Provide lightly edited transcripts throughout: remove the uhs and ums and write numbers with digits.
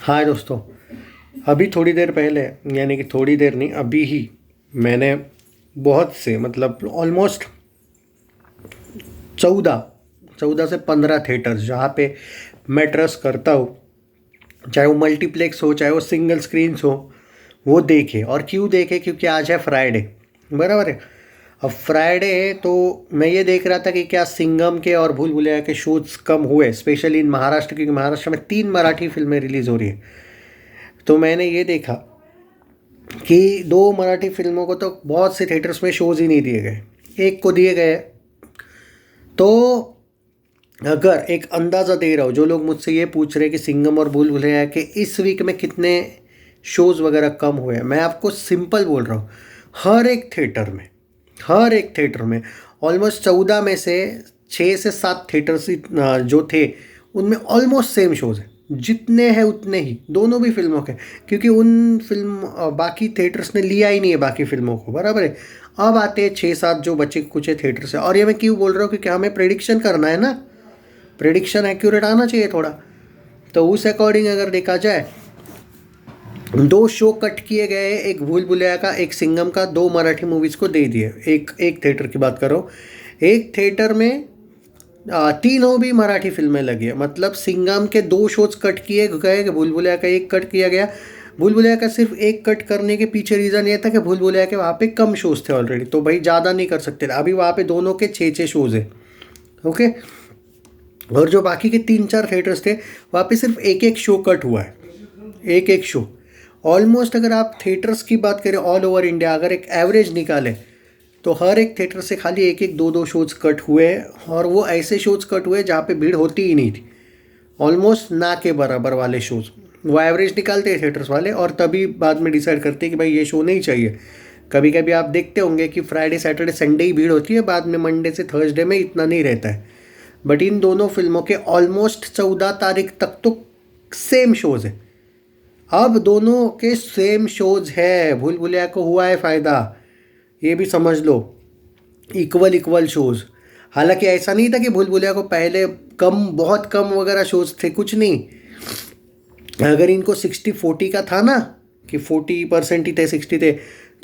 हाँ दोस्तों, अभी थोड़ी देर पहले, यानी कि थोड़ी देर नहीं, अभी ही मैंने बहुत से मतलब ऑलमोस्ट 14 से 15 थिएटर्स जहाँ पे मैं ट्रस्ट करता हूँ, चाहे वो मल्टीप्लेक्स हो चाहे वो सिंगल स्क्रीन्स हो, वो देखे। और क्यों देखे? क्योंकि आज है फ्राइडे, बराबर है। अब फ्राइडे है तो मैं ये देख रहा था कि क्या सिंघम के और भूल भुलैया के शोज कम हुए, स्पेशली इन महाराष्ट्र, क्योंकि महाराष्ट्र में 3 मराठी फिल्में रिलीज़ हो रही है। तो मैंने ये देखा कि 2 मराठी फिल्मों को तो बहुत से थिएटर्स में शोज ही नहीं दिए गए, एक को दिए गए। तो अगर एक अंदाज़ा दे रहा हूँ, जो लोग मुझसे ये पूछ रहे हैं कि सिंघम और भूल भुलैया के इस वीक में कितने शोज़ वगैरह कम हुए हैं, मैं आपको सिंपल बोल रहा हूँ। हर एक थिएटर में ऑलमोस्ट 14 में से 6 से 7 थिएटर्स जो थे उनमें ऑलमोस्ट सेम शोज़ हैं, जितने हैं उतने ही दोनों भी फिल्मों के, क्योंकि उन फिल्म बाकी थिएटर्स ने लिया ही नहीं है बाकी फिल्मों को, बराबर है। अब आते हैं 6-7 जो बचे कुछ थिएटर्स है। और ये मैं क्यों बोल रहा हूँ? क्योंकि हमें प्रेडिक्शन करना है ना, प्रेडिक्शन एक्यूरेट आना चाहिए थोड़ा। तो उस अकॉर्डिंग अगर देखा जाए, 2 शो कट किए गए, एक भूल भुलैया का, एक सिंघम का, 2 मराठी मूवीज़ को दे दिए। एक थिएटर की बात करो, एक थिएटर में तीनों भी मराठी फिल्में लगी है। मतलब सिंघम के 2 शोज कट किए गए, भूल भुलैया का 1 कट किया गया। भूल भुलैया का सिर्फ 1 कट करने के पीछे रीज़न ये था कि भूल भुलैया के वहाँ पे कम शोज थे ऑलरेडी, तो भाई ज़्यादा नहीं कर सकते थे। अभी वहाँ पे दोनों के 6-6 शोज है, ओके। और जो बाकी के 3-4 थिएटर्स थे वहाँ पे सिर्फ 1-1 शो कट हुआ है, 1-1 शो। ऑलमोस्ट अगर आप थिएटर्स की बात करें ऑल ओवर इंडिया, अगर एक एवरेज निकालें तो हर एक थिएटर से खाली 1-1 2-2 शोज कट हुए हैं। और वो ऐसे शोज कट हुए जहाँ पे भीड़ होती ही नहीं थी, ऑलमोस्ट ना के बराबर वाले शोज। वो एवरेज निकालते हैं थिएटर्स वाले और तभी बाद में डिसाइड करते हैं कि भाई ये शो नहीं चाहिए। कभी कभी आप देखते होंगे कि फ्राइडे सैटरडे संडे ही भीड़ होती है, बाद में मंडे से थर्सडे में इतना नहीं रहता है। बट इन दोनों फिल्मों के ऑलमोस्ट 14 तारीख तक तो सेम शोज है। अब दोनों के सेम शोज है, भूल भुलैया को हुआ है फ़ायदा, ये भी समझ लो। Equal shows. हालांकि ऐसा नहीं था कि भूल भुलैया को पहले बहुत कम वगैरह शोज़ थे, कुछ नहीं। अगर इनको 60-40 का था ना, कि 40% ही थे, 60 थे,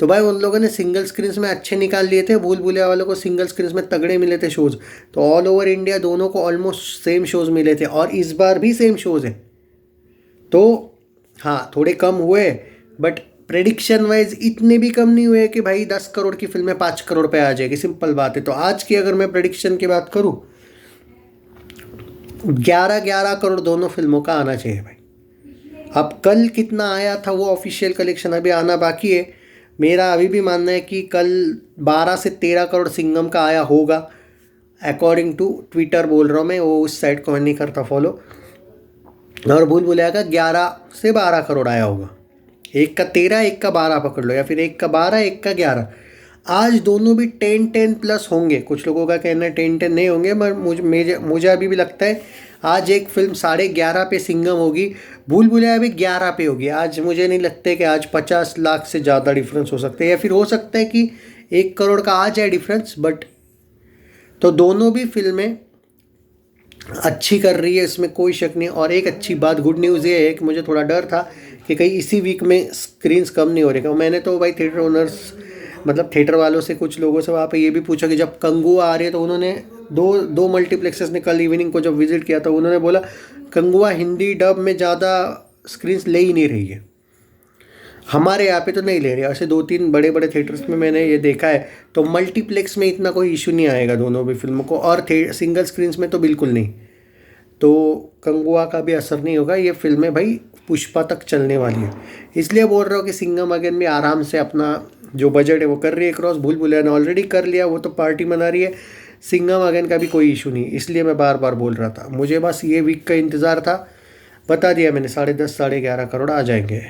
तो भाई उन लोगों ने सिंगल स्क्रीन्स में अच्छे निकाल लिए थे। भूल भुलैया वालों को सिंगल स्क्रीन्स में तगड़े मिले थे शोज़। तो ऑल ओवर इंडिया दोनों को ऑलमोस्ट सेम शोज़ मिले थे और इस बार भी सेम शोज़ है। तो हाँ, थोड़े कम हुए, बट प्रेडिक्शन वाइज इतने भी कम नहीं हुए कि भाई 10 करोड़ की फिल्में 5 करोड़ पे आ जाएगी, सिंपल बात है। तो आज की अगर मैं प्रेडिक्शन की बात करूँ, 11-11 करोड़ दोनों फिल्मों का आना चाहिए भाई। अब कल कितना आया था वो ऑफिशियल कलेक्शन अभी आना बाकी है। मेरा अभी भी मानना है कि कल 12 से 13 करोड़ सिंघम का आया होगा, अकॉर्डिंग टू ट्विटर बोल रहा हूँ मैं, वो उस साइट को मैं नहीं करता फॉलो। और भूल भुलैया का 11 से 12 करोड़ आया होगा। एक का 13, एक का 12 पकड़ लो, या फिर एक का 12, एक का 11। आज दोनों भी 10-10 प्लस होंगे। कुछ लोगों का कहना है 10-10 नहीं होंगे, मगर मुझे अभी भी लगता है आज एक फिल्म 11.5 पे सिंघम होगी, भूल भुलैया भी 11 पे होगी। आज मुझे नहीं लगता है कि आज 50 लाख से ज़्यादा डिफरेंस हो सकता है, या फिर हो सकता है कि 1 करोड़ का आ जाए डिफरेंस। बट तो दोनों भी फिल्में अच्छी कर रही है, इसमें कोई शक नहीं। और एक अच्छी बात, गुड न्यूज़ ये है कि मुझे थोड़ा डर था कि कहीं इसी वीक में स्क्रीन्स कम नहीं हो रहे। मैंने तो भाई थिएटर ओनर्स, मतलब थिएटर वालों से, कुछ लोगों से वहाँ पे ये भी पूछा कि जब कंगुआ आ रही है, तो उन्होंने दो मल्टीप्लेक्सेस ने कल इवनिंग को जब विज़िट किया था, उन्होंने बोला कंगुआ हिंदी डब में ज़्यादा स्क्रीन्स ले ही नहीं रही है। हमारे यहाँ पे तो नहीं ले रही, ऐसे 2-3 बड़े बड़े थिएटर्स में मैंने ये देखा है। तो मल्टीप्लेक्स में इतना कोई इशू नहीं आएगा दोनों भी फिल्मों को, और सिंगल स्क्रीन्स में तो बिल्कुल नहीं। तो कंगुआ का भी असर नहीं होगा। ये फिल्में भाई पुष्पा तक चलने वाली है, इसलिए बोल रहा हूँ कि सिंघम अगेन भी आराम से अपना जो बजट है वो कर रही है क्रॉस। भूल भुलैया ने ऑलरेडी कर लिया, वो तो पार्टी मना रही है। सिंघम अगेन का भी कोई इशू नहीं, इसलिए मैं बार बार बोल रहा था। मुझे बस ये वीक का इंतज़ार था, बता दिया मैंने, 10.5 11.5 करोड़ आ जाएंगे।